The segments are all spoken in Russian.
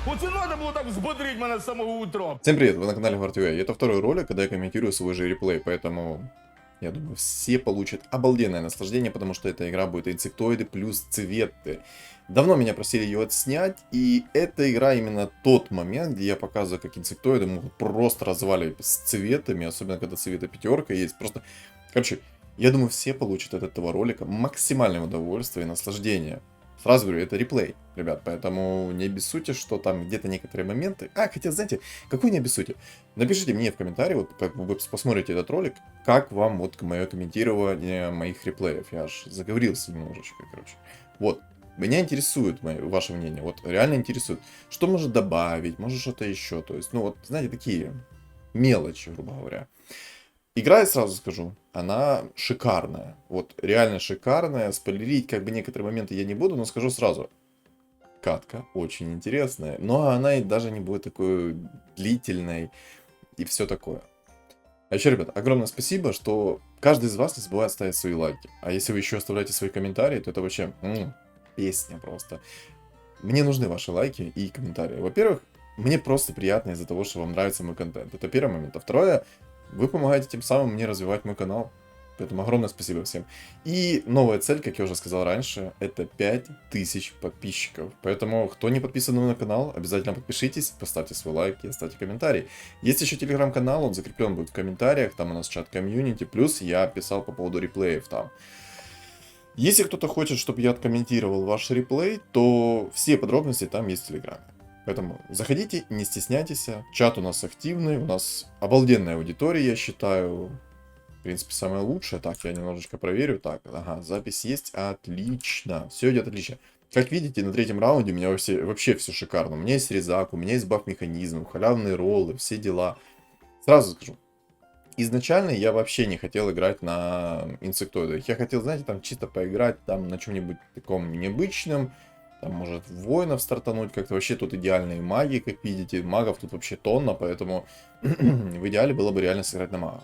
Вот и надо было так взбодрить меня с самого утра. Всем привет, вы на канале Вартюэ. Это второй ролик, когда я комментирую свой же реплей, поэтому я думаю, все получат обалденное наслаждение, потому что эта игра будет инсектоиды плюс цветы. Давно меня просили ее отснять, и эта игра именно тот момент, где я показываю, как инсектоиды могут просто разваливать с цветами, особенно когда цвета пятерка есть. Просто, короче, я думаю, все получат от этого ролика максимальное удовольствие и наслаждение. Сразу говорю, это реплей, ребят, поэтому не обессудьте, что там где-то некоторые моменты... хотя, знаете, какой не обессудьте? Напишите мне в комментарии, вот как вы посмотрите этот ролик, как вам вот мое комментирование моих реплеев. Я аж заговорился немножечко, короче. Вот, меня интересует ваше мнение, вот реально интересует. Что может добавить, может что-то еще, то есть, ну вот, знаете, такие мелочи, грубо говоря. Игра, я сразу скажу, она шикарная. Вот реально шикарная. Спойлерить как бы некоторые моменты я не буду, но скажу сразу. Катка очень интересная. Но она и даже не будет такой длительной и все такое. А еще, ребят, огромное спасибо, что каждый из вас не забывает ставить свои лайки. А если вы еще оставляете свои комментарии, то это вообще песня просто. Мне нужны ваши лайки и комментарии. Во-первых, мне просто приятно из-за того, что вам нравится мой контент. Это первый момент. А второе, вы помогаете тем самым мне развивать мой канал. Поэтому огромное спасибо всем. И новая цель, как я уже сказал раньше, это 5000 подписчиков. Поэтому, кто не подписан на мой канал, обязательно подпишитесь, поставьте свой лайк и оставьте комментарий. Есть еще телеграм-канал, он закреплен будет в комментариях, там у нас чат комьюнити, плюс я писал по поводу реплеев там. Если кто-то хочет, чтобы я откомментировал ваш реплей, то все подробности там есть в телеграме. Поэтому заходите, не стесняйтесь. Чат у нас активный, у нас обалденная аудитория, я считаю. В принципе, самая лучшая. Так, я немножечко проверю. Так, ага, запись есть. Отлично. Все идет отлично. Как видите, на третьем раунде у меня вообще все шикарно. У меня есть резак, у меня есть баф-механизм, халявные роллы, все дела. Сразу скажу. Изначально я вообще не хотел играть на инсектоидах. Я хотел, знаете, там чисто поиграть там на чем-нибудь таком необычном. Там, может, воинов стартануть как-то. Вообще тут идеальные маги, как видите. Магов тут вообще тонна, поэтому в идеале было бы реально сыграть на магов.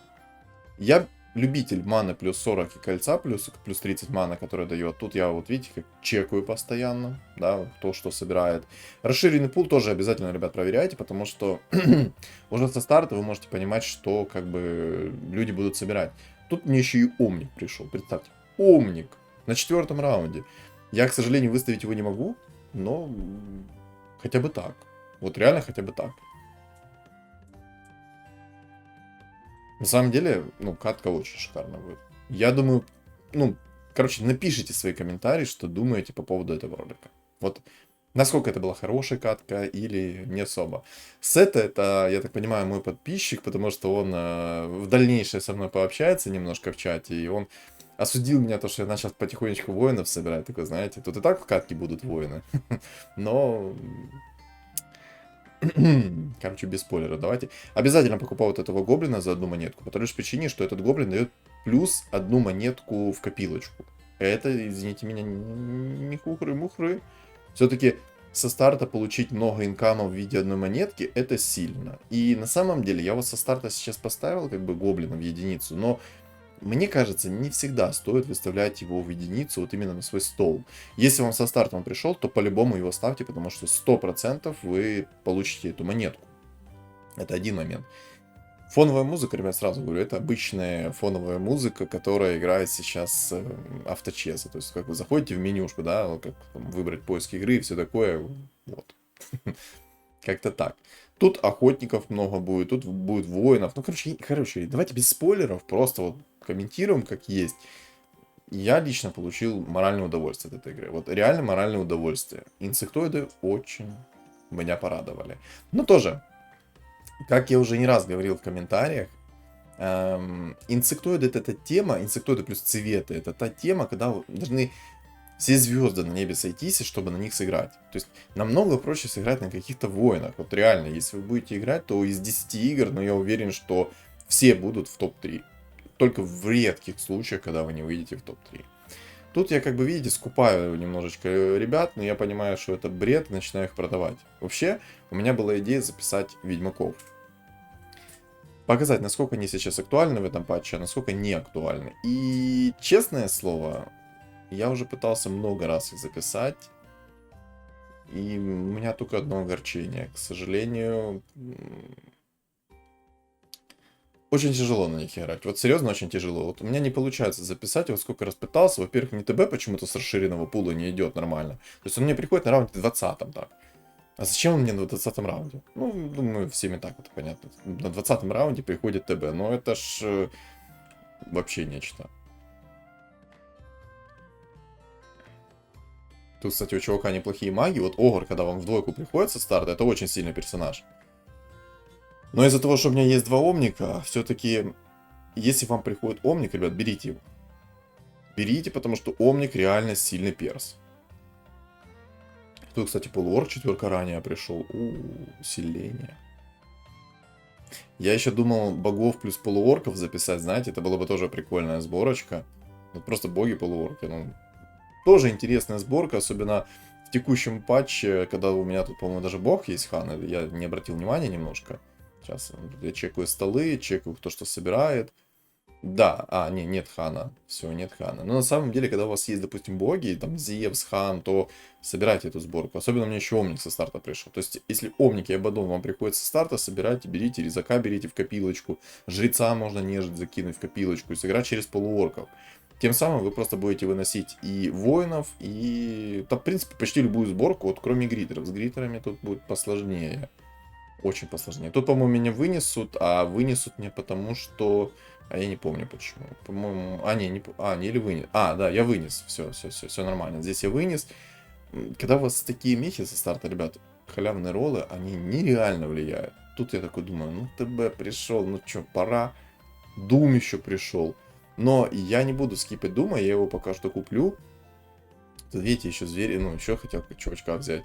Я любитель маны плюс 40 и кольца плюс 30 мана, которая дает. Тут я вот видите, как чекаю постоянно, да, то, что собирает. Расширенный пул тоже обязательно, ребят, проверяйте, потому что уже со старта вы можете понимать, что как бы люди будут собирать. Тут мне еще и Омник пришел, представьте. Омник на 4-м раунде. Я, к сожалению, выставить его не могу, но хотя бы так. Вот реально хотя бы так. На самом деле, ну, катка очень шикарно будет. Я думаю, ну, короче, напишите свои комментарии, что думаете по поводу этого ролика. Вот, насколько это была хорошая катка или не особо. Сета, это, я так понимаю, мой подписчик, потому что он в дальнейшее со мной пообщается немножко в чате, и он осудил меня, то, что я начал потихонечку воинов собирать. Такой, знаете, тут и так в катке будут воины. Но... Короче, без спойлера, давайте. Обязательно покупаю вот этого гоблина за одну монетку. По той лишь причине, что этот гоблин дает плюс одну монетку в копилочку. Это, извините меня, не хухры-мухры. Все-таки со старта получить много инкама в виде одной монетки, это сильно. И на самом деле, я вот со старта сейчас поставил как бы гоблина в единицу, но... Мне кажется, не всегда стоит выставлять его в единицу вот именно на свой стол. Если вам со старта он пришел, то по-любому его ставьте, потому что 100% вы получите эту монетку. Это один момент. Фоновая музыка, ребят, сразу говорю, это обычная фоновая музыка, которая играет сейчас авточеса. То есть, как вы заходите в менюшку, да, вот как там, выбрать поиск игры и все такое, вот. Как-то так. Тут охотников много будет, тут будет воинов. Ну, короче, давайте без спойлеров, просто вот комментируем как есть. Я лично получил моральное удовольствие от этой игры. Вот реально моральное удовольствие. Инсектоиды очень меня порадовали. Но тоже, как я уже не раз говорил в комментариях, инсектоиды это та тема, инсектоиды плюс цветы, это та тема, когда вы должны все звезды на небе сойтись, чтобы на них сыграть. То есть намного проще сыграть на каких-то воинах. Вот реально, если вы будете играть, то из 10 игр, но я уверен, что все будут в топ-3. Только в редких случаях, когда вы не выйдете в топ-3. Тут я, как бы видите, скупаю немножечко ребят, но я понимаю, что это бред, и начинаю их продавать. Вообще, у меня была идея записать ведьмаков. Показать, насколько они сейчас актуальны в этом патче, а насколько не актуальны. И, честное слово, я уже пытался много раз их записать. И у меня только одно огорчение. К сожалению, очень тяжело на них играть. Вот серьезно, очень тяжело. Вот у меня не получается записать, вот сколько раз пытался. Во-первых, мне ТБ почему-то с расширенного пула не идет нормально. То есть он мне приходит на раунде 20-м, так. А зачем он мне на 20-м раунде? Ну, думаю, всеми так это понятно. На 20-м раунде приходит ТБ. Но это ж вообще нечто. Тут, кстати, у чувака неплохие маги. Вот Огр, когда вам в двойку приходит со старта, это очень сильный персонаж. Но из-за того, что у меня есть два Омника, все-таки, если вам приходит Омник, ребят, берите его. Берите, потому что Омник реально сильный перс. Тут, кстати, полуорг четверка ранее пришел. Усиление. Я еще думал богов плюс полуорков записать, знаете, это была бы тоже прикольная сборочка. Вот просто боги полуорки, ну, тоже интересная сборка, особенно в текущем патче, когда у меня тут, по-моему, даже бог есть хан, я не обратил внимания немножко. Сейчас я чекаю столы, чекаю кто что собирает. Да, нет хана. Все, нет хана. Но на самом деле, когда у вас есть, допустим, боги, там Зевс, хан, то собирайте эту сборку. Особенно мне еще Омник со старта пришел. То есть, если Омник и Абадон вам приходит со старта, собирайте, берите, резака берите в копилочку. Жреца можно нежить, закинуть в копилочку и сыграть через полуорков. Тем самым вы просто будете выносить и воинов, и, там, в принципе, почти любую сборку, вот кроме гритеров. С гритерами тут будет посложнее. Очень посложнее. Тут, по-моему, меня вынесут, а вынесут мне потому, что... А я не помню почему. По-моему... не, или вынес. Да, я вынес. Все нормально. Здесь я вынес. Когда у вас такие мехи со старта, ребят, халявные роллы, они нереально влияют. Тут я такой думаю, ну ТБ пришел, ну что, пора. Дум еще пришел. Но я не буду скипать Дума, я его пока что куплю. Тут, видите, еще звери, ну, еще хотел чувачка взять.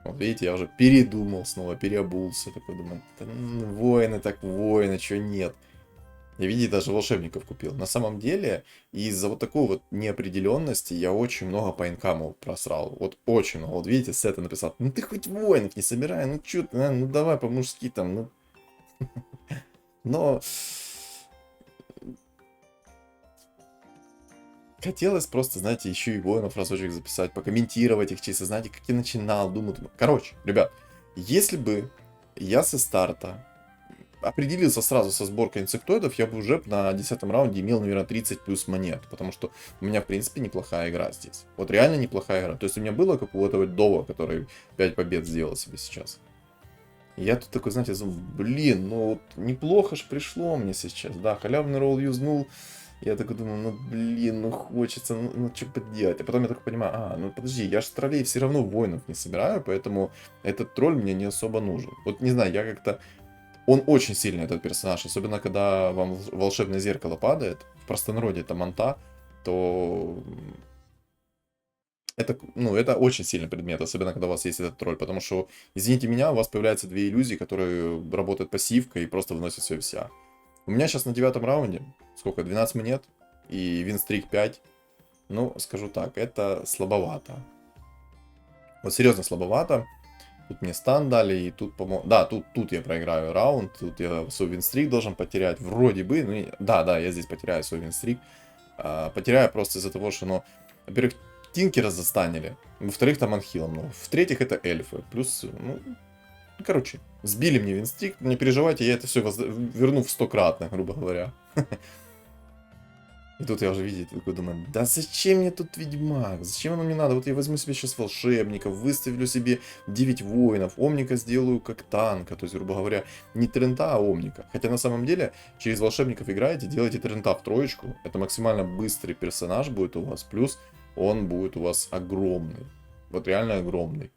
Вот видите, я уже передумал снова, переобулся. Такой думаю, воины так воины, что нет. Я, видите, даже волшебников купил. На самом деле, из-за вот такой вот неопределенности я очень много по инкаму просрал. Вот очень много. Вот видите, Сета написал, ну ты хоть воинов не собирай, ну чё ты, ну давай по-мужски там, ну. Но... Хотелось просто, знаете, еще и воинов разочек записать, покомментировать их чисто, знаете, как я начинал, думаю. Короче, ребят, если бы я со старта определился сразу со сборкой инсектоидов, я бы уже на 10-м раунде имел, наверное, 30 плюс монет, потому что у меня, в принципе, неплохая игра здесь. Вот реально неплохая игра. То есть у меня было как у этого Дова, который 5 побед сделал себе сейчас. И я тут такой, знаете, блин, ну вот неплохо ж пришло мне сейчас, да, халявный ролл юзнул. Я такой думаю, ну блин, ну хочется, ну что поделать. А потом я такой понимаю, ну подожди, я же троллей все равно воинов не собираю, поэтому этот тролль мне не особо нужен. Вот не знаю, я как-то... Он очень сильный, этот персонаж, особенно когда вам волшебное зеркало падает, в простонародье это манта, то... Это, ну, это очень сильный предмет, особенно когда у вас есть этот тролль, потому что, извините меня, у вас появляются две иллюзии, которые работают пассивкой и просто выносят все вся. У меня сейчас на 9-м раунде, сколько, 12 монет и винстрик 5. Ну, скажу так, это слабовато. Вот серьезно слабовато. Тут мне стан дали, и тут, по-моему... Да, тут я проиграю раунд, тут я свой винстрик должен потерять, вроде бы. Ну, да, я здесь потеряю свой винстрик. Потеряю просто из-за того, что, ну, во-первых, Тинкера застанили, во-вторых, там анхила много, в-третьих, это эльфы. Плюс, ну, короче, сбили мне винстрик, не переживайте, я это все верну в 100-кратно, грубо говоря. И тут я уже, видите, такой думаю, да зачем мне тут ведьмак, зачем оно мне надо, вот я возьму себе сейчас волшебников, выставлю себе 9 воинов, Омника сделаю как танка, то есть, грубо говоря, не Трента, а Омника. Хотя на самом деле, через волшебников играете, делаете Трента в троечку, это максимально быстрый персонаж будет у вас, плюс он будет у вас огромный, вот реально огромный.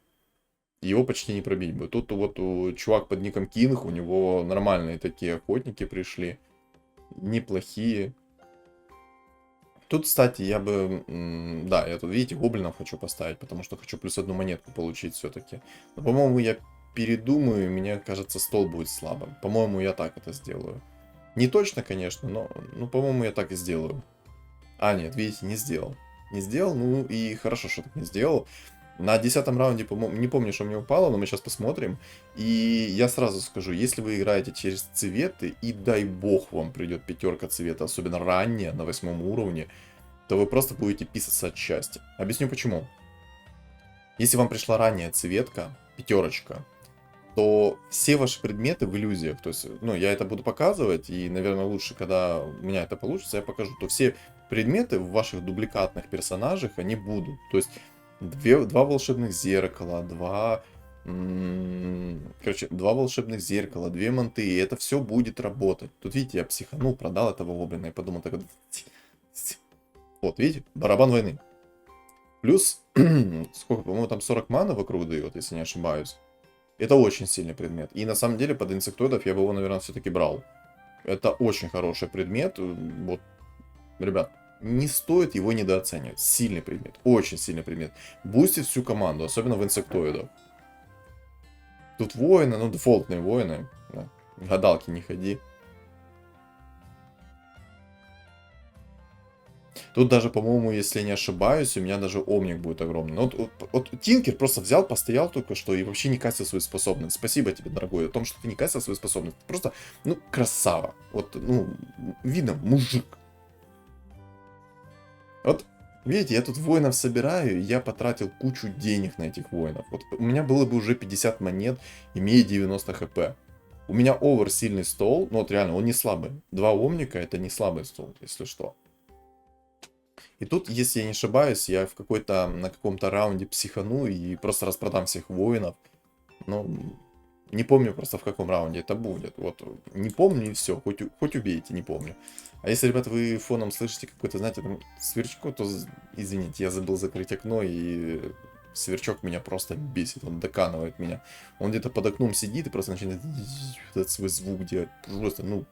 Его почти не пробить будет. Тут вот чувак под ником Кинг, у него нормальные такие охотники пришли, неплохие. Тут, кстати, я бы... Да, я тут, видите, гоблинов хочу поставить, потому что хочу плюс одну монетку получить все-таки. Но, по-моему, я передумаю, мне кажется, стол будет слабым. По-моему, я так это сделаю. Не точно, конечно, но, ну, по-моему, я так и сделаю. Нет, видите, не сделал. Не сделал, ну и хорошо, что так не сделал. На 10-м раунде, по-моему, не помню, что мне упало, но мы сейчас посмотрим. И я сразу скажу, если вы играете через цветы, и дай бог вам придет 5 цвета, особенно ранее, на 8-м уровне, то вы просто будете писаться от счастья. Объясню почему. Если вам пришла ранняя цветка, пятерочка, то все ваши предметы в иллюзиях, то есть, ну, я это буду показывать, и, наверное, лучше, когда у меня это получится, я покажу, то все предметы в ваших дубликатных персонажах, они будут. То есть, два волшебных зеркала, короче, два волшебных зеркала, две манты, и это все будет работать. Тут, видите, я психанул, продал этого гоблина и подумал, так вот, видите, барабан войны. Плюс, сколько, по-моему, там 40 маны вокруг дает, если не ошибаюсь. Это очень сильный предмет. И на самом деле под инсектоидов я бы его, наверное, все-таки брал. Это очень хороший предмет. Вот, ребят, не стоит его недооценивать. Сильный предмет. Очень сильный предмет. Бустит всю команду, особенно в инсектоидах. Тут воины, ну, дефолтные воины. Да. Гадалки не ходи. Тут даже, по-моему, если не ошибаюсь, у меня даже омник будет огромный. Ну, вот Тинкер просто взял, постоял только что и вообще не кастил свою способность. Спасибо тебе, дорогой, о том, что ты не кастил свою способность. Ты просто, ну, красава. Вот, ну, видно, мужик. Вот, видите, я тут воинов собираю, и я потратил кучу денег на этих воинов. Вот у меня было бы уже 50 монет, имея 90 хп. У меня овер сильный стол, ну вот реально, он не слабый. Два омника это не слабый стол, если что. И тут, если я не ошибаюсь, я на каком-то раунде психану и просто распродам всех воинов. Ну, не помню просто в каком раунде это будет. Вот, не помню и все, хоть убейте, не помню. А если, ребята, вы фоном слышите какой-то, знаете, там сверчок, то, извините, я забыл закрыть окно, и сверчок меня просто бесит, он доканывает меня. Он где-то под окном сидит и просто начинает этот свой звук делать. Просто, ну,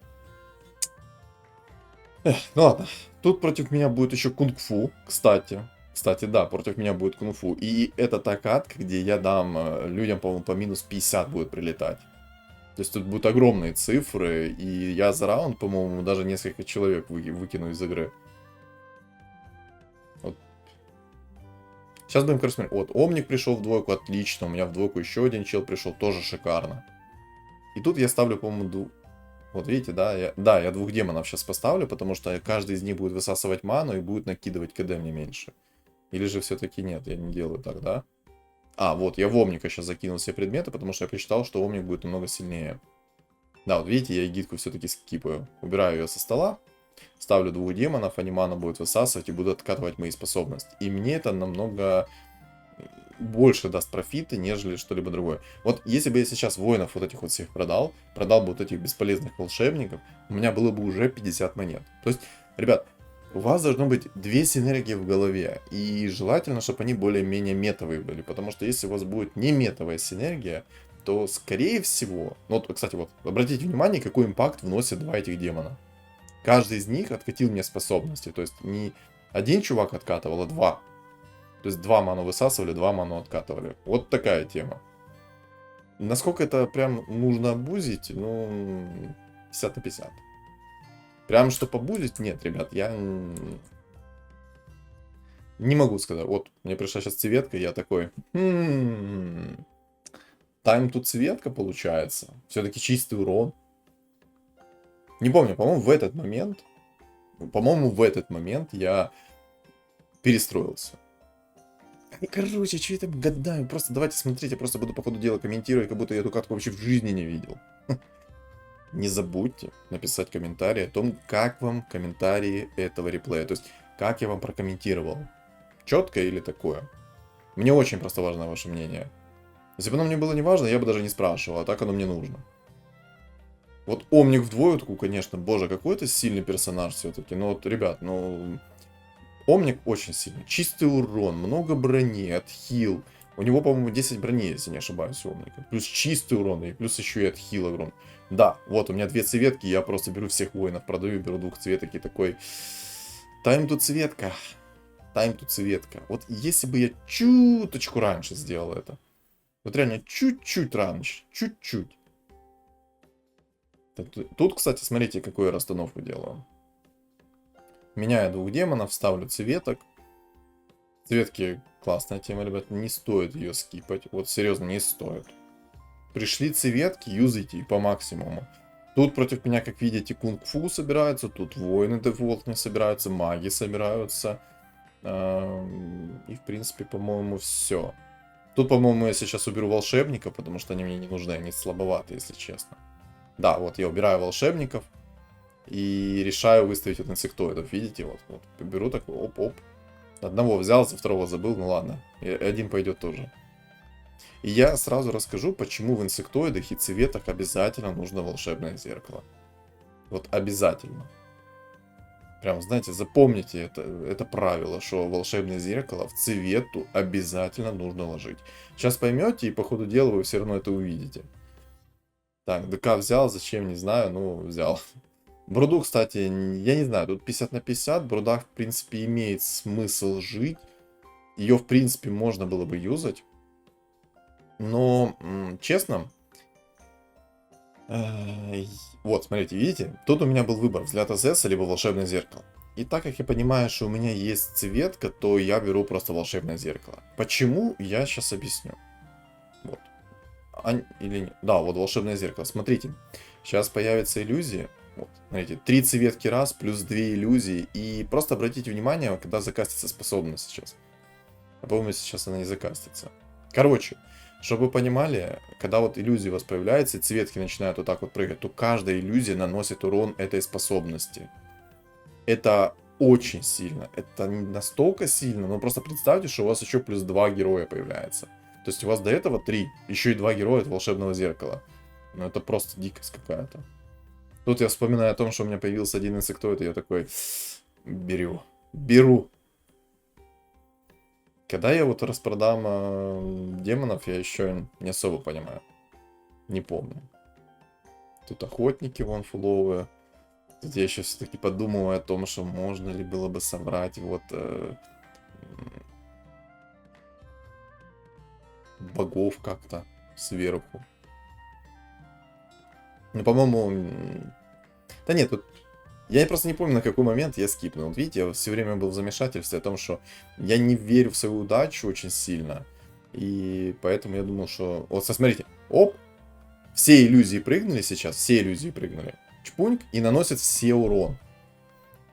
ну ладно, тут против меня будет еще кунг-фу, кстати. Кстати, да, против меня будет кунг-фу. И это та катка, где я дам людям, по-моему, по минус 50 будет прилетать. То есть тут будут огромные цифры, и я за раунд, по-моему, даже несколько человек выкину из игры. Вот. Сейчас будем, короче, смотреть. Вот, Омник пришел в двойку, отлично. У меня в двойку еще один чел пришел, тоже шикарно. И тут я ставлю, по-моему, вот видите, да, я двух демонов сейчас поставлю, потому что каждый из них будет высасывать ману и будет накидывать КД мне меньше. Или же все-таки нет, я не делаю так, да? А, вот, я в Омника сейчас закинул все предметы, потому что я посчитал, что Омник будет намного сильнее. Да, вот видите, я эгидку все-таки скипаю. Убираю ее со стола, ставлю двух демонов, они ману будут высасывать и будут откатывать мои способности. И мне это намного больше даст профиты, нежели что-либо другое. Вот если бы я сейчас воинов вот этих вот всех продал бы вот этих бесполезных волшебников, у меня было бы уже 50 монет. То есть, ребят, у вас должно быть две синергии в голове, и желательно, чтобы они более-менее метовые были, потому что если у вас будет не метовая синергия, то скорее всего, ну вот, кстати, вот, обратите внимание, какой импакт вносят два этих демона. Каждый из них откатил мне способности, то есть не один чувак откатывал, а два. То есть 2 ману высасывали, 2 ману откатывали. Вот такая тема. Насколько это прям нужно абузить? Ну, 50 на 50. Прям что побузить? Нет, ребят, я не могу сказать. Вот, мне пришла сейчас цветка, я такой... Тайм тут цветка получается. Все-таки чистый урон. Не помню, по-моему, в этот момент я перестроился. И, короче, что я там гадаю? Просто давайте смотреть, я просто буду по ходу дела комментировать, как будто я эту катку вообще в жизни не видел. Не забудьте написать комментарий о том, как вам комментарии этого реплея. То есть, как я вам прокомментировал. Четко или такое? Мне очень просто важно ваше мнение. Если бы оно мне было не важно, я бы даже не спрашивал, а так оно мне нужно. Вот Омник в двоечку, конечно, боже, какой это сильный персонаж все-таки. Но вот, ребят, ну... Омник очень сильный. Чистый урон, много брони, отхил. У него, по-моему, 10 брони, если не ошибаюсь, у Омника. Плюс чистый урон, и плюс еще и отхил огромный. Да, вот у меня две цветки, я просто беру всех воинов, продаю, беру двух цветок и такой... Тайм тут цветка. Тайм тут цветка. Вот если бы я чуточку раньше сделал это. Вот реально чуть-чуть раньше. Чуть-чуть. Тут, кстати, смотрите, какую я расстановку делаю. Меняю двух демонов, ставлю цветок. Цветки классная тема, ребят. Не стоит ее скипать. Вот серьезно, не стоит. Пришли цветки, юзайте по максимуму. Тут против меня, как видите, кунг-фу собираются. Тут воины дефолтные собираются, маги собираются. И, в принципе, по-моему, все. Тут, по-моему, я сейчас уберу волшебников, потому что они мне не нужны, они слабоваты, если честно. Да, вот я убираю волшебников и решаю выставить вот инсектоидов. Видите, вот беру такой, оп-оп. Одного взял, за второго забыл, ну ладно. И один пойдет тоже. И я сразу расскажу, почему в инсектоидах и цветах обязательно нужно волшебное зеркало. Вот обязательно. Прям, знаете, запомните это правило, что волшебное зеркало в цвету обязательно нужно ложить. Сейчас поймете, и по ходу дела вы все равно это увидите. Так, ДК взял, зачем, не знаю, ну, взял. Бруду, кстати, я не знаю, тут 50 на 50. Бруда, в принципе, имеет смысл жить. Ее, в принципе, можно было бы юзать. Но, честно, вот, смотрите, видите? Тут у меня был выбор, взгляд АЗС либо волшебное зеркало. И так как я понимаю, что у меня есть цветка, то я беру просто волшебное зеркало. Почему? Я сейчас объясню. Вот. Или нет? Да, вот волшебное зеркало. Смотрите, сейчас появится иллюзия. Вот, смотрите, 3 цветки раз, плюс 2 иллюзии. И просто обратите внимание, когда закастится способность сейчас. А по-моему, сейчас она не закастится. Короче, чтобы вы понимали, когда вот иллюзия у вас появляется, и цветки начинают вот так вот прыгать, то каждая иллюзия наносит урон этой способности. Это очень сильно. Это не настолько сильно, но просто представьте, что у вас еще плюс 2 героя появляется. То есть у вас до этого 3, еще и 2 героя от волшебного зеркала. Ну это просто дикость какая-то. Тут я вспоминаю о том, что у меня появился один инсектоид, и я такой, беру. Когда я вот распродам демонов, я еще не особо понимаю. Не помню. Тут охотники вон фуловые. Тут я еще все-таки подумываю о том, что можно ли было бы собрать вот богов как-то сверху. Ну, по-моему... Да нет, тут... Я просто не помню, на какой момент я скипнул. Вот видите, я все время был в замешательстве о том, что я не верю в свою удачу очень сильно. И поэтому я думал, что... Вот, смотрите. Оп! Все иллюзии прыгнули сейчас. Все иллюзии прыгнули. Чпуньк. И наносит все урон.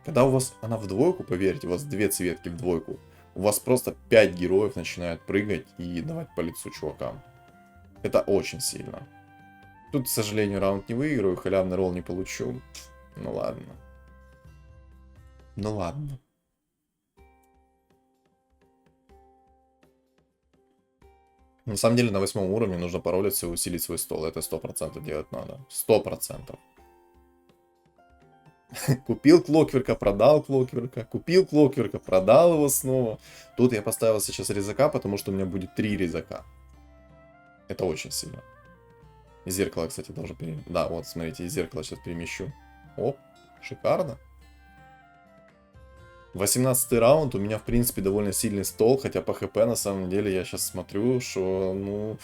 Когда у вас она в двойку, поверьте, у вас 2 цветки в двойку. У вас просто 5 героев начинают прыгать и давать по лицу чувакам. Это очень сильно. Тут, к сожалению, раунд не выиграю, халявный ролл не получу. Ну ладно. Ну ладно. На самом деле на 8 уровне нужно паролиться и усилить свой стол. Это 100% делать надо. 100%. Купил Клокверка, продал Клокверка. Купил Клокверка, продал его снова. Тут я поставил сейчас резака, потому что у меня будет 3 резака. Это очень сильно. И зеркало, кстати, тоже перемещу. Да, вот, смотрите, и зеркало сейчас перемещу. Оп, шикарно. 18 раунд, у меня, в принципе, довольно сильный стол, хотя по хп, на самом деле, я сейчас смотрю, что, ну,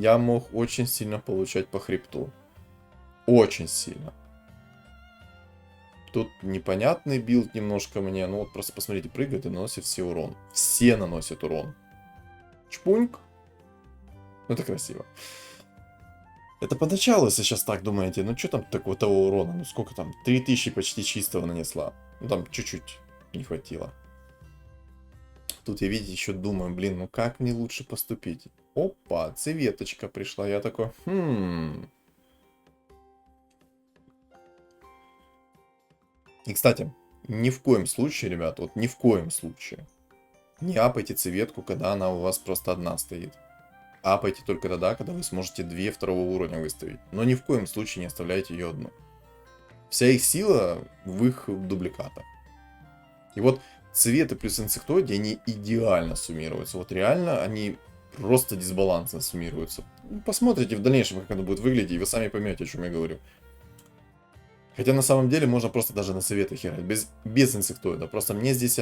я мог очень сильно получать по хребту. Очень сильно. Тут непонятный билд немножко мне, ну вот просто посмотрите, прыгает и наносит все урон. Все наносят урон. Чпуньк. Ну, это красиво. Это поначалу, если сейчас так думаете, ну что там такого того урона, ну сколько там, 3000 почти чистого нанесла. Ну там чуть-чуть не хватило. Тут я, видите, еще думаю, блин, ну как мне лучше поступить? Опа, цветочка пришла, я такой, И, кстати, ни в коем случае, ребят, вот ни в коем случае не апайте цветку, когда она у вас просто одна стоит. Апайте только тогда, когда вы сможете 2 второго уровня выставить. Но ни в коем случае не оставляйте ее одну. Вся их сила в их дубликатах. И вот цветы плюс инсектоиды, они идеально суммируются. Вот реально они просто дисбалансно суммируются. Посмотрите в дальнейшем, как оно будет выглядеть, и вы сами поймете, о чем я говорю. Хотя на самом деле можно просто даже на цветах играть, без инсектоида. Просто мне здесь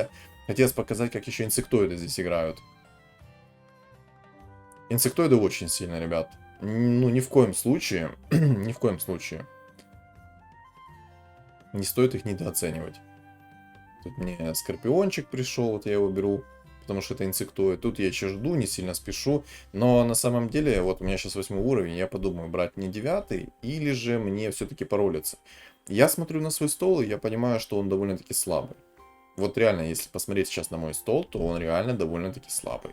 хотелось показать, как еще инсектоиды здесь играют. Инсектоиды очень сильно, ребят. Ну, ни в коем случае, ни в коем случае не стоит их недооценивать. Тут мне скорпиончик пришел, вот я его беру, потому что это инсектоид. Тут я еще жду, не сильно спешу. Но на самом деле, вот у меня сейчас 8 уровень, я подумаю, брать не 9 или же мне все-таки паролиться. Я смотрю на свой стол, и я понимаю, что он довольно-таки слабый. Вот реально, если посмотреть сейчас на мой стол, то он реально довольно-таки слабый.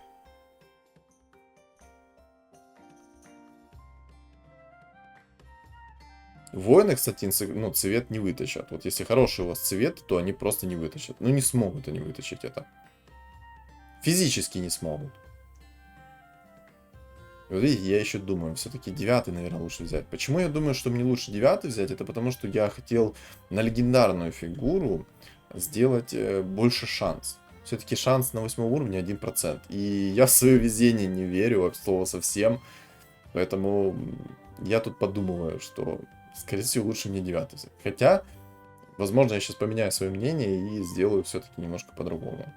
Воины, кстати, ну, цвет не вытащат. Вот если хороший у вас цвет, то они просто не вытащат. Ну, не смогут они вытащить это. Физически не смогут. Вот видите, я еще думаю, все-таки 9, наверное, лучше взять. Почему я думаю, что мне лучше 9 взять? Это потому, что я хотел на легендарную фигуру сделать больше шанс. Все-таки шанс на 8 уровне 1%. И я в свое везение не верю, от слова совсем. Поэтому я тут подумываю, что, скорее всего, лучше мне 9 взять. Хотя, возможно, я сейчас поменяю свое мнение и сделаю все-таки немножко по-другому.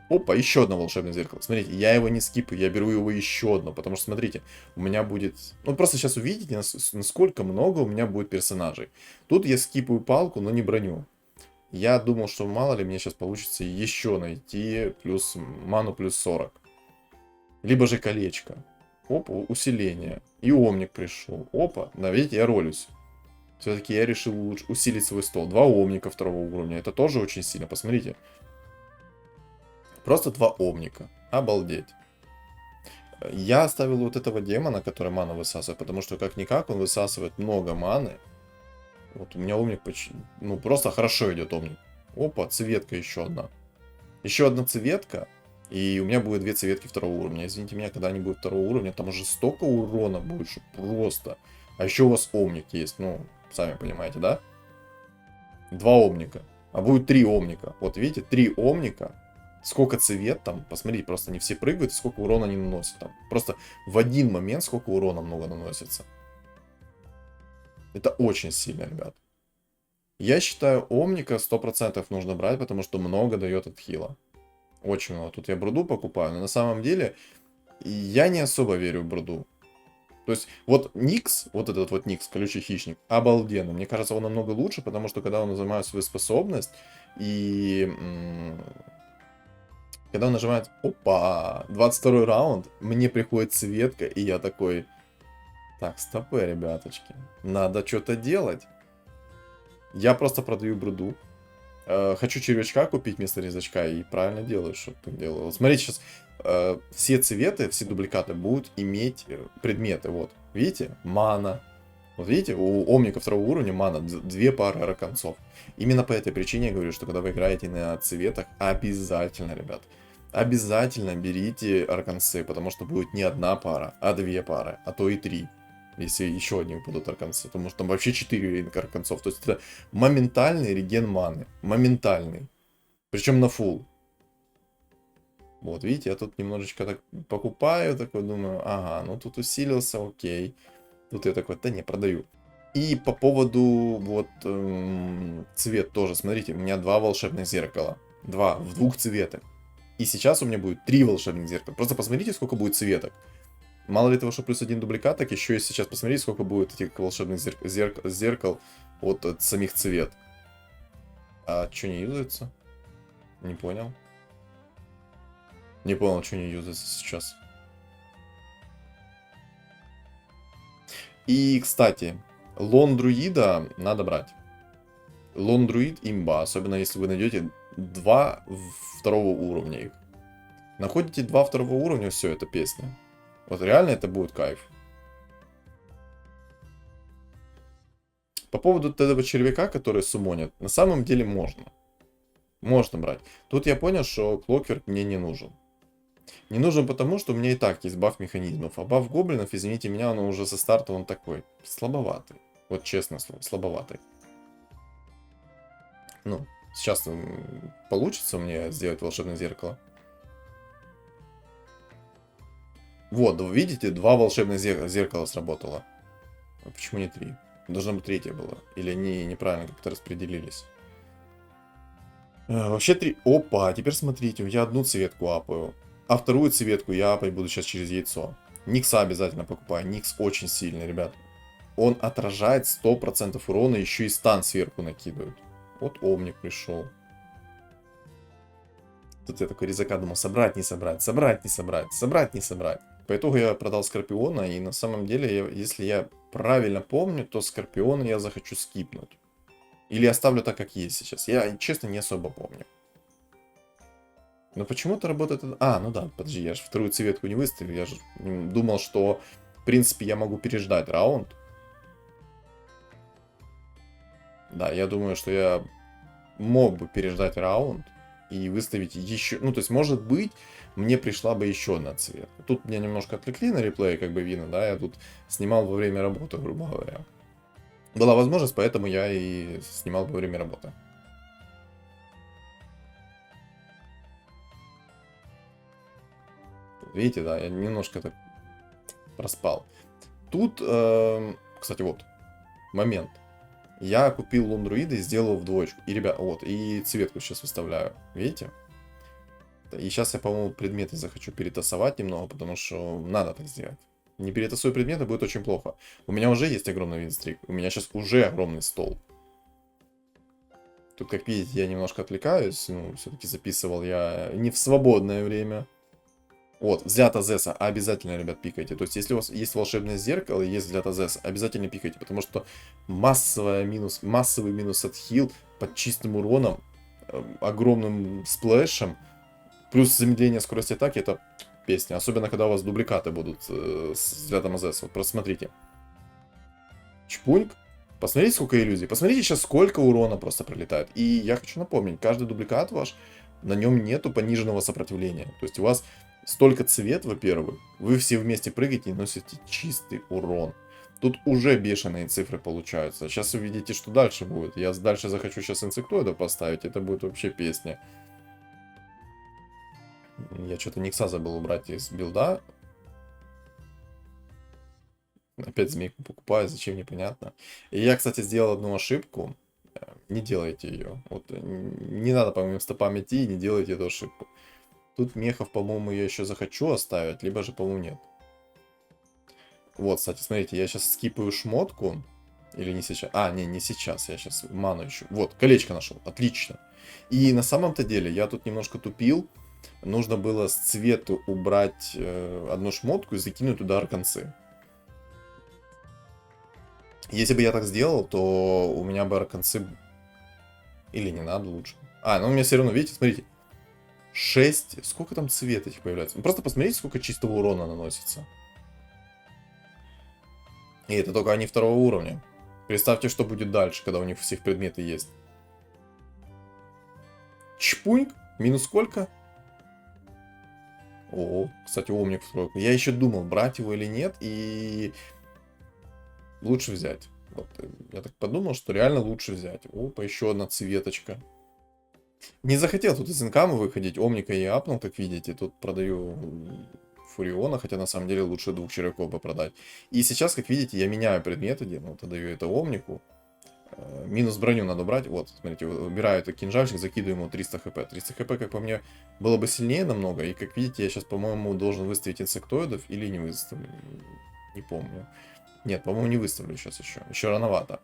Опа, еще одно волшебное зеркало. Смотрите, я его не скипаю, я беру его еще одно. Потому что, смотрите, у меня будет... Ну, просто сейчас увидите, насколько много у меня будет персонажей. Тут я скипаю палку, но не броню. Я думал, что мало ли мне сейчас получится еще найти плюс ману плюс 40. Либо же колечко. Опа, усиление. И омник пришел. Опа, да, видите, я ролюсь. Все-таки я решил лучше усилить свой стол. 2 омника 2 уровня. Это тоже очень сильно. Посмотрите. Просто 2 омника. Обалдеть. Я оставил вот этого демона, который ману высасывает, потому что как-никак он высасывает много маны. Вот у меня омник почти... Ну, просто хорошо идет омник. Опа, цветка еще одна. Еще одна цветка. И у меня будет 2 цветки 2 уровня. Извините меня, когда они будут 2 уровня, там уже столько урона будет, что просто. А еще у вас омник есть. Ну, сами понимаете, да? 2 омника. А будет 3 омника. Вот видите, 3 омника. Сколько цвет там, посмотрите, просто они все прыгают, сколько урона они наносят там. Просто в один момент сколько урона много наносится. Это очень сильно, ребят. Я считаю, омника 100% нужно брать, потому что много дает от хила. Очень много. Тут я бруду покупаю, но на самом деле я не особо верю в бруду. То есть, вот Никс, вот этот вот Никс, колючий хищник, обалденный. Мне кажется, он намного лучше, потому что когда он нажимает свою способность и... Когда он нажимает, опа, 22 раунд, мне приходит цветка, и я такой, так, стопы, ребяточки, надо что-то делать. Я просто продаю бруду. Хочу червячка купить вместо резачка, и правильно делаю, что так делаю. Вот смотрите, сейчас все цветы, все дубликаты будут иметь предметы, вот. Видите? Мана. Вот видите, у омника 2 уровня мана 2 пары арканцов. Именно по этой причине я говорю, что когда вы играете на цветах, обязательно, ребят, обязательно берите арканцы, потому что будет не 1 пара, а 2 пары, а то и 3. Если еще одни будут арканцы, потому что там вообще 4 арканцов. То есть это моментальный реген маны. Моментальный. Причем на фул. Вот, видите, я тут немножечко так покупаю, такой думаю, ага, ну тут усилился, окей. Тут я такой, да не, продаю. И по поводу вот цвет тоже, смотрите, у меня 2 волшебных зеркала. 2 в 2 цветах. И сейчас у меня будет 3 волшебных зеркала. Просто посмотрите, сколько будет цветок. Мало ли того, что плюс 1 дубликат, так еще и сейчас посмотрите, сколько будет этих волшебных зеркал от самих цвет. А что не юзается? Не понял. Не понял, что не юзается сейчас. И, кстати, лон друида надо брать. Лон друид имба, особенно если вы найдете 2 второго уровня их. Находите 2 второго уровня, все, это песня. Вот реально это будет кайф. По поводу этого червяка, который суммонит, на самом деле можно. Можно брать. Тут я понял, что Клокверк мне не нужен. Не нужен потому, что у меня и так есть баф механизмов. А баф гоблинов, извините меня, он уже со старта он такой слабоватый. Вот честно слово, слабоватый. Ну, сейчас получится мне сделать волшебное зеркало. Вот, видите, 2 волшебных зеркала сработало. А почему не 3? Должно быть 3 было. Или они неправильно как-то распределились. Вообще 3. Опа, теперь смотрите, я 1 цветку апаю. А 2 цветку я апать буду сейчас через яйцо. Никса обязательно покупаю. Никс очень сильный, ребят. Он отражает 100% урона, еще и стан сверху накидывают. Вот омник пришел. Тут я такой резака думал, собрать, не собрать, собрать, не собрать, собрать, не собрать. По итогу я продал Скорпиона, и на самом деле, если я правильно помню, то Скорпиона я захочу скипнуть. Или оставлю так, как есть сейчас. Я, честно, не особо помню. Но почему-то работает... А, ну да, подожди, я же 2 цветку не выставил. Я же думал, что, в принципе, я могу переждать раунд. Да, я думаю, что я мог бы переждать раунд и выставить еще... Ну, то есть, может быть, мне пришла бы еще одна цветка. Тут меня немножко отвлекли на реплей, как бы видно, да, я тут снимал во время работы, грубо говоря. Была возможность, поэтому я и снимал во время работы. Видите, да, я немножко так проспал. Тут, кстати, вот, момент. Я купил лондруида и сделал в двоечку. И, ребят, вот, и цветку сейчас выставляю. Видите? И сейчас я, по-моему, предметы захочу перетасовать немного, потому что надо так сделать. Не перетасуя предметы, будет очень плохо. У меня уже есть огромный винстрик. У меня сейчас уже огромный стол. Тут, как видите, я немножко отвлекаюсь. Ну, все-таки записывал я не в свободное время. Вот, взгляд Азеса обязательно, ребят, пикайте. То есть, если у вас есть волшебное зеркало и есть взгляд Азеса, обязательно пикайте, потому что массовый минус от хил под чистым уроном, огромным сплэшем, плюс замедление скорости атаки, это песня. Особенно, когда у вас дубликаты будут с взглядом Азеса. Вот, просмотрите. Чпуньк. Посмотрите, сколько иллюзий. Посмотрите сейчас, сколько урона просто пролетает. И я хочу напомнить, каждый дубликат ваш, на нем нету пониженного сопротивления. То есть, у вас столько цвет, во-первых, вы все вместе прыгаете и носите чистый урон. Тут уже бешеные цифры получаются. Сейчас вы видите, что дальше будет. Я дальше захочу сейчас инсектоида поставить, это будет вообще песня. Я что-то Никса забыл убрать из билда. Опять змейку покупаю, зачем, непонятно. И я, кстати, сделал одну ошибку. Не делайте ее. Вот, не надо по моим стопам идти, не делайте эту ошибку. Тут мехов, по-моему, я еще захочу оставить, либо же, по-моему, нет. Вот, кстати, смотрите, я сейчас скипаю шмотку. Или не сейчас? А, не сейчас, я сейчас ману ищу. Вот, колечко нашел, отлично. И на самом-то деле, я тут немножко тупил. Нужно было с цвета убрать одну шмотку и закинуть туда арканцы. Если бы я так сделал, то у меня бы арканцы... Или не надо лучше. А, ну у меня все равно, видите, смотрите. 6. Сколько там цвет этих появляется? Ну, просто посмотрите, сколько чистого урона наносится. И это только они второго уровня. Представьте, что будет дальше, когда у них всех предметы есть. Чпуньк. Минус сколько? О, кстати, омник в тройку. Я еще думал, брать его или нет, и лучше взять. Вот, я так подумал, что реально лучше взять. Опа, еще одна цветочка. Не захотел тут из инкама выходить, омника я апнул, как видите. Тут продаю Фуриона, хотя на самом деле лучше двух червяков бы продать. И сейчас, как видите, я меняю предметы, вот отдаю это омнику. Минус броню надо брать. Вот, смотрите, убираю этот кинжальчик, закидываю ему 300 хп. 300 хп, как по мне, было бы сильнее намного. И, как видите, я сейчас, по-моему, должен выставить инсектоидов или не выставлю. Не помню. Нет, по-моему, не выставлю сейчас еще. Еще рановато.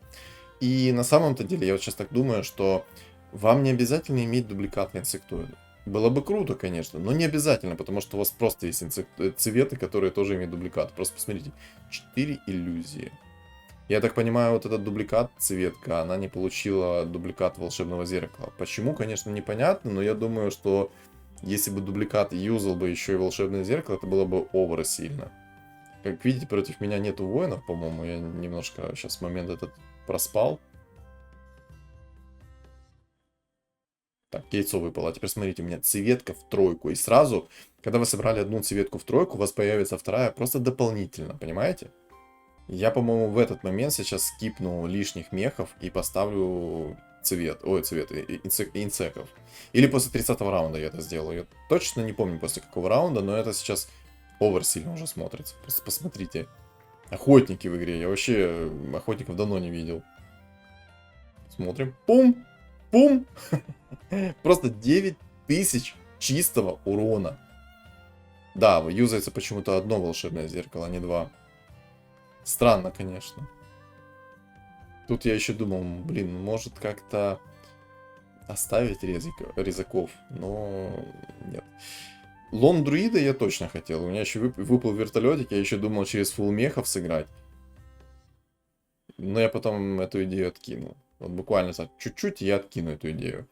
И на самом-то деле, я вот сейчас так думаю, что вам не обязательно иметь дубликатные инсектоиды. Было бы круто, конечно, но не обязательно, потому что у вас просто есть цветы, которые тоже имеют дубликат. Просто посмотрите, 4 иллюзии. Я так понимаю, вот этот дубликат цветка, она не получила дубликат волшебного зеркала. Почему, конечно, непонятно, но я думаю, что если бы дубликат юзал бы еще и волшебное зеркало, это было бы овер сильно. Как видите, против меня нету воинов, по-моему, я немножко сейчас момент этот проспал. Так, яйцо выпало. А теперь смотрите, у меня цветка в тройку. И сразу, когда вы собрали одну цветку в тройку, у вас появится вторая просто дополнительно, понимаете? Я, по-моему, в этот момент сейчас скипну лишних мехов и поставлю инсеков. Или после 30-го раунда я это сделаю. Я точно не помню после какого раунда, но это сейчас овер сильно уже смотрится. Просто посмотрите. Охотники в игре. Я вообще охотников давно не видел. Смотрим. Пум! Пум! Просто 9000 чистого урона. Да, юзается почему-то одно волшебное зеркало, а не два. Странно, конечно. Тут я еще думал, блин, может как-то оставить резаков, но нет. Лон друида я точно хотел. У меня еще выпал вертолетик, я еще думал через фулл мехов сыграть. Но я потом эту идею откинул. Вот буквально чуть-чуть я откину эту идею.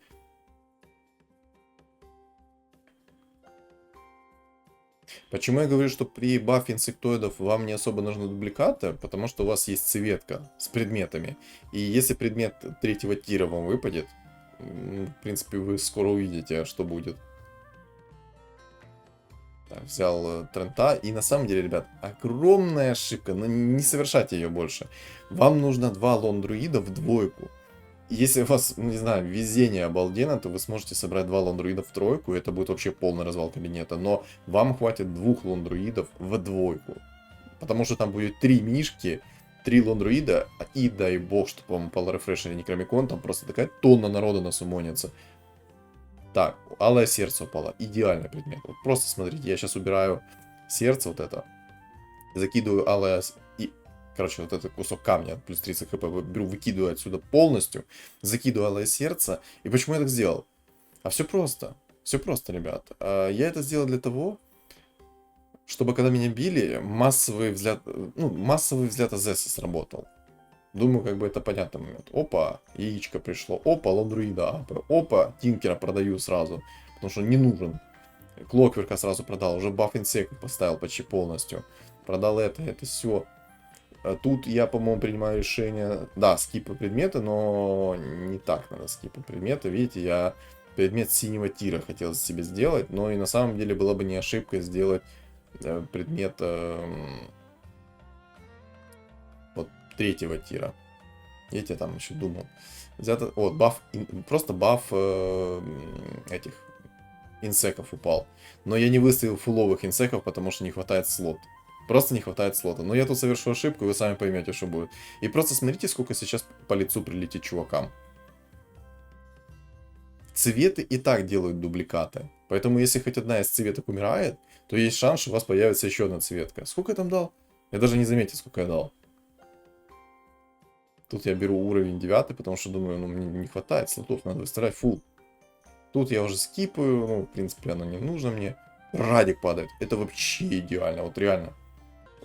Почему я говорю, что при бафе инсектоидов вам не особо нужны дубликаты? Потому что у вас есть цветка с предметами. И если предмет третьего тира вам выпадет, в принципе, вы скоро увидите, что будет. Так, взял Трента. И на самом деле, ребят, огромная ошибка. Но не совершайте ее больше. Вам нужно 2 лондруида в двойку. Если у вас, ну, не знаю, везение обалденно, то вы сможете собрать 2 лондруида в тройку, и это будет вообще полный развал кабинета. Но вам хватит 2 лондруидов в двойку. Потому что там будет 3 мишки, 3 лондруида, и дай бог, чтобы вам упал рефреш или некромикон, там просто такая тонна народа насумонится. Так, алое сердце упало. Идеальный предмет. Вот просто смотрите, я сейчас убираю сердце вот это. Закидываю алое... И, короче, вот этот кусок камня, плюс 30 хп, беру, выкидываю отсюда полностью. Закидываю алое сердце. И почему я так сделал? А все просто. Все просто, ребят. Я это сделал для того, чтобы когда меня били, массовый взгляд Азеса сработал. Думаю, как бы это понятный момент. Опа, яичко пришло. Опа, лондруида. Опа, Тинкера продаю сразу. Потому что не нужен. Клокверка сразу продал. Уже баф инсект поставил почти полностью. Продал это все. Тут я, по-моему, принимаю решение. Да, скипы предметы, но не так надо скипать предметы. Видите, я предмет синего тира хотел себе сделать. Но и на самом деле было бы не ошибкой сделать предмет вот третьего тира. Я там еще думал. Взято... Вот, баф, просто баф этих инсеков упал. Но я не выставил фуловых инсеков, потому что не хватает слот. Просто не хватает слота. Но я тут совершу ошибку, и вы сами поймете, что будет. И просто смотрите, сколько сейчас по лицу прилетит чувакам. Цветы и так делают дубликаты. Поэтому, если хоть одна из цветок умирает, то есть шанс, что у вас появится еще одна цветка. Сколько я там дал? Я даже не заметил, сколько я дал. Тут я беру уровень 9, потому что думаю, ну, мне не хватает слотов, надо выставлять фул. Тут я уже скипаю, ну, в принципе, оно не нужно мне. Радик падает. Это вообще идеально, вот реально.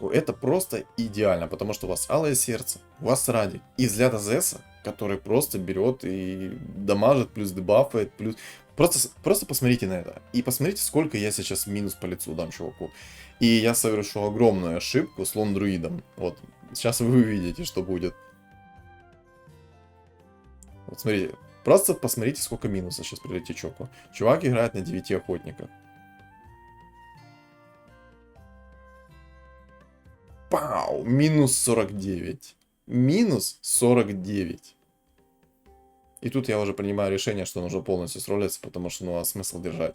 Это просто идеально, потому что у вас алое сердце, у вас радик. И взгляд Азеса, который просто берет и дамажит, плюс дебафает, плюс... Просто посмотрите на это. И посмотрите, сколько я сейчас минус по лицу дам чуваку. И я совершу огромную ошибку с лондруидом. Вот, сейчас вы увидите, что будет. Вот смотрите, просто посмотрите, сколько минуса сейчас прилетит чуваку. Чувак играет на 9 охотниках. Пау! Минус 49. Минус 49. И тут я уже принимаю решение, что нужно полностью сролиться, потому что, ну, а смысл держать.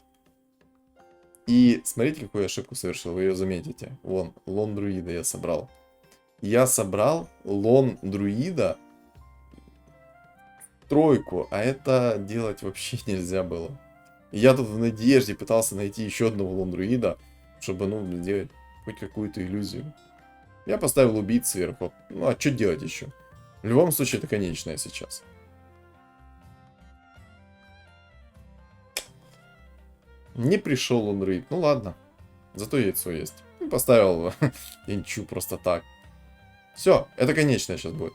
И смотрите, какую ошибку совершил, вы ее заметите. Вон, лон друида я собрал. Я собрал лон друида тройку, а это делать вообще нельзя было. И я тут в надежде пытался найти еще одного лон друида, чтобы, ну, сделать хоть какую-то иллюзию. Я поставил убийц сверху. Ну, а что делать еще? В любом случае, это конечное сейчас. Не пришел он рейд. Ну ладно. Зато яйцо есть. И поставил инчу просто так. Все, это конечное сейчас будет.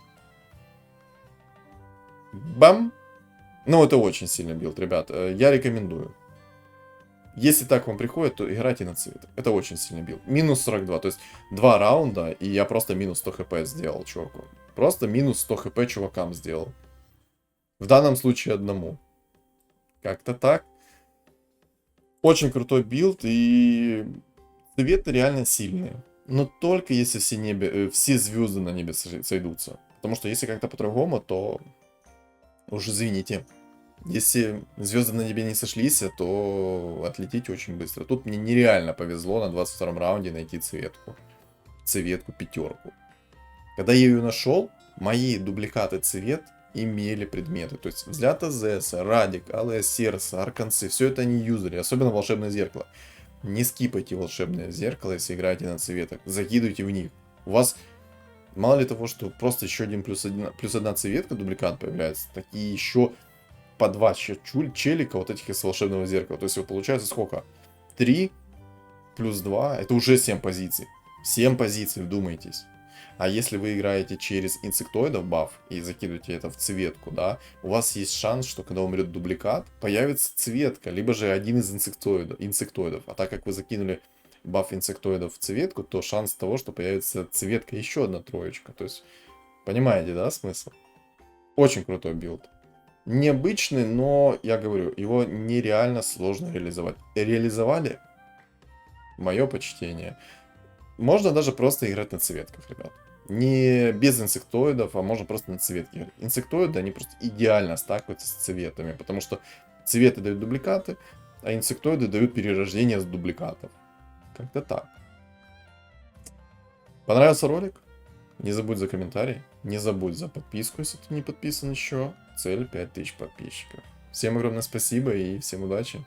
Бам! Ну, это очень сильный билд, ребят. Я рекомендую. Если так вам приходит, то играйте на цвет. Это очень сильный билд. Минус 42. То есть 2 раунда, и я просто минус 100 хп сделал чуваку. Просто минус 100 хп чувакам сделал. В данном случае одному. Как-то так. Очень крутой билд, и цветы реально сильные. Но только если все звезды на небе сойдутся. Потому что если как-то по-другому, то уж извините. Если звезды на небе не сошлись, то отлетите очень быстро. Тут мне нереально повезло на 22-м раунде найти цветку. Цветку пятерку. Когда я ее нашел, мои дубликаты цвет имели предметы. То есть взгляд Азеса, Радик, Алое Сердце, Арканцы. Все это они юзали. Особенно волшебное зеркало. Не скипайте волшебное зеркало, если играете на цветах. Закидывайте в них. У вас мало ли того, что просто еще один плюс одна цветка дубликат появляется, так и еще по 2 челика вот этих из волшебного зеркала. То есть вот получается сколько? 3 плюс 2, это уже 7 позиций. 7 позиций, вдумайтесь. А если вы играете через инсектоидов баф и закидываете это в цветку, да, у вас есть шанс, что когда умрет дубликат, появится цветка, либо же один из инсектоидов. А так как вы закинули баф инсектоидов в цветку, то шанс того, что появится цветка еще одна троечка. То есть, понимаете, да, смысл? Очень крутой билд. Необычный, но, я говорю, его нереально сложно реализовать. Реализовали? Мое почтение. Можно даже просто играть на цветках, ребят. Не без инсектоидов, а можно просто на цветке играть. Инсектоиды, они просто идеально стакаются с цветами, потому что цветы дают дубликаты, а инсектоиды дают перерождение с дубликатов. Как-то так. Понравился ролик? Не забудь за комментарий, не забудь за подписку, если ты не подписан еще. Цель 5000 подписчиков. Всем огромное спасибо и всем удачи.